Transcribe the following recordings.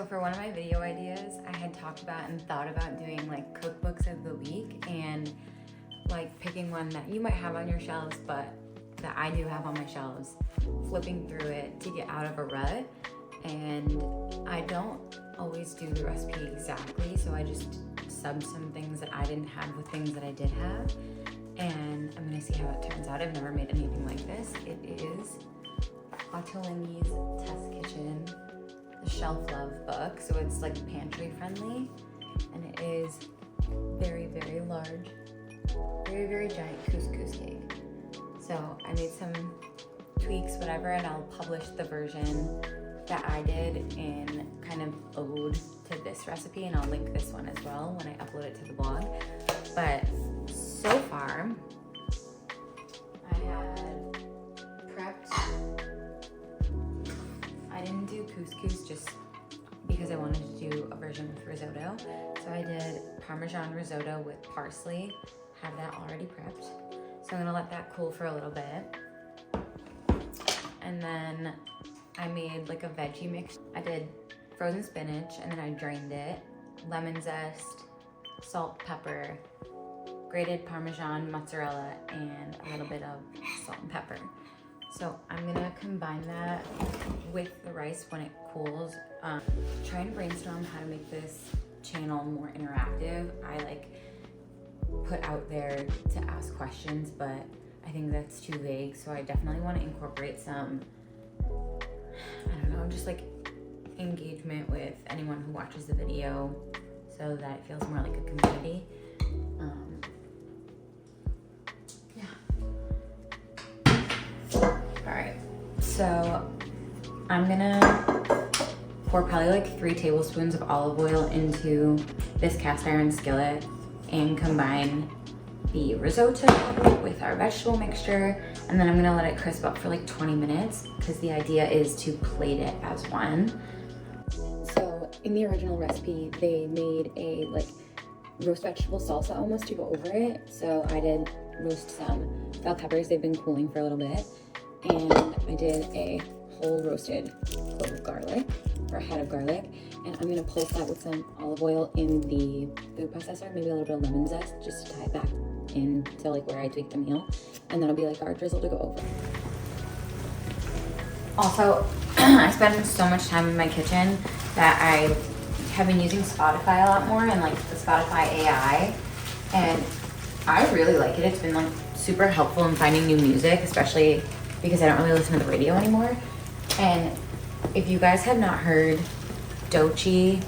for one of my video ideas, I had talked about and thought about doing like cookbooks of the week and like picking one that you might have on your shelves, but that I do have on my shelves, flipping through it to get out of a rut. And I don't always do the recipe exactly, so I just sub some things that I didn't have with things that I did have. And I'm gonna see how it turns out. I've never made anything like this. It is Ottolenghi's Test Kitchen, the Shelf Love book. So it's like pantry friendly, and it is very, very large, very, very giant couscous cake. So I made some tweaks, whatever, and I'll publish the version that I did in kind of ode to this recipe, and I'll link this one as well when I upload it to the blog. But so far, I had prepped, I didn't do couscous just because I wanted to do a version with risotto. So I did Parmesan risotto with parsley, have that already prepped. So I'm gonna let that cool for a little bit. And then I made like a veggie mix. I did frozen spinach and then I drained it, lemon zest, salt, pepper, grated Parmesan, mozzarella, and a little bit of salt and pepper. So I'm gonna combine that with the rice when it cools. Trying to brainstorm how to make this channel more interactive. I like put out there to ask questions, but I think that's too vague. So I definitely want to incorporate some, I don't know, just like engagement with anyone who watches the video so that it feels more like a community. All right, so I'm gonna pour probably like 3 tablespoons of olive oil into this cast iron skillet and combine the risotto with our vegetable mixture. And then I'm gonna let it crisp up for like 20 minutes because the idea is to plate it as one. So in the original recipe, they made a like roast vegetable salsa almost to go over it. So I did roast some bell peppers. They've been cooling for a little bit. And I did a whole roasted clove of garlic, or a head of garlic. And I'm gonna pulse that with some olive oil in the food processor, maybe a little bit of lemon zest, just to tie it back into like where I tweaked the meal. And then it'll be like our drizzle to go over. Also, I spend so much time in my kitchen that I have been using Spotify a lot more and like the Spotify AI. And I really like it. It's been like super helpful in finding new music, especially because I don't really listen to the radio anymore. And if you guys have not heard Doechii,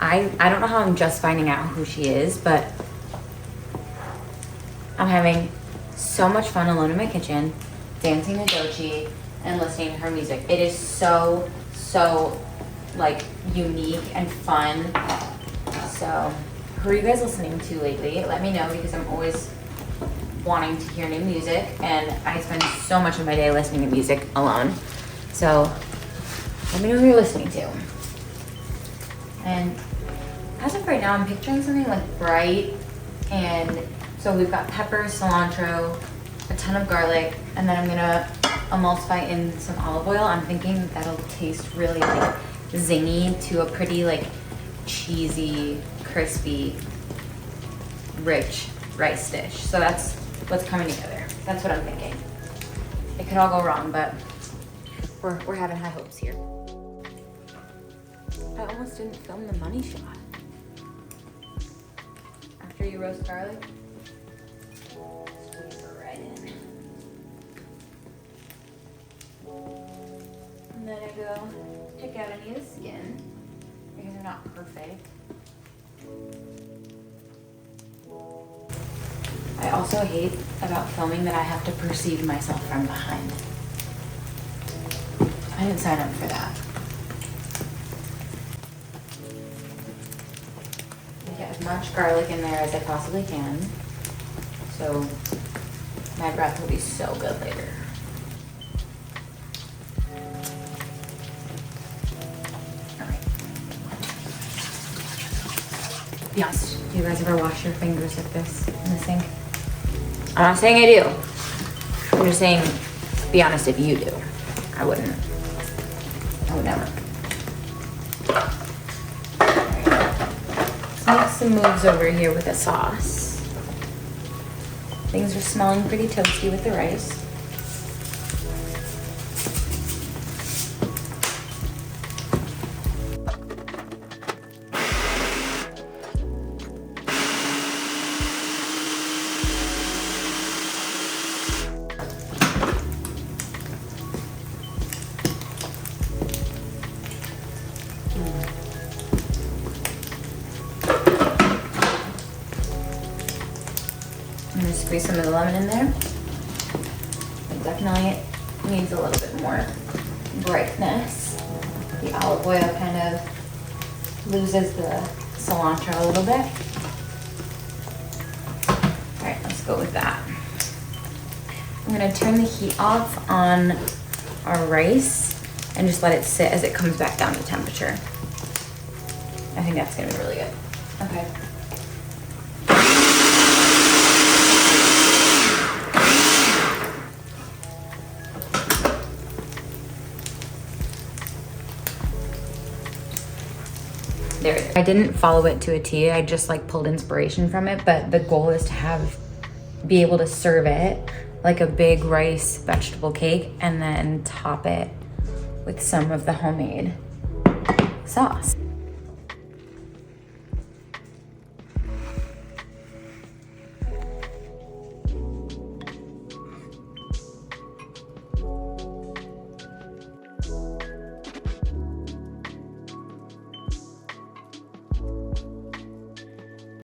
I don't know how I'm just finding out who she is, but I'm having so much fun alone in my kitchen, dancing to Doechii and listening to her music. It is so like unique and fun. So who are you guys listening to lately? Let me know, because I'm always wanting to hear new music, and I spend so much of my day listening to music alone. So let me know who you're listening to. And as of right now, I'm picturing something like bright, and so we've got peppers, cilantro, a ton of garlic, and then I'm gonna emulsify in some olive oil. I'm thinking that'll taste really like zingy to a pretty like cheesy, crispy, rich rice dish. So that's what's coming together. That's what I'm thinking. It could all go wrong, but we're having high hopes here. I almost didn't film the money shot. After you roast garlic, squeeze it right in. And then I go pick out any of the skin because they're not perfect. I also hate about filming that I have to perceive myself from behind. I didn't sign up for that. I get as much garlic in there as I possibly can, so my breath will be so good later. All right. Be honest, do you guys ever wash your fingers like this in the sink? I'm not saying I do. I'm just saying, be honest if you do. I wouldn't. I would never. make some moves over here with the sauce. Things are smelling pretty toasty with the rice. I'm gonna squeeze some of the lemon in there. It definitely needs a little bit more brightness. The olive oil kind of loses the cilantro a little bit. All right, let's go with that. I'm gonna turn the heat off on our rice and just let it sit as it comes back down to temperature. I think that's gonna be really good. Okay. There. I didn't follow it to a T. I just like pulled inspiration from it, but the goal is to be able to serve it like a big rice vegetable cake and then top it with some of the homemade sauce.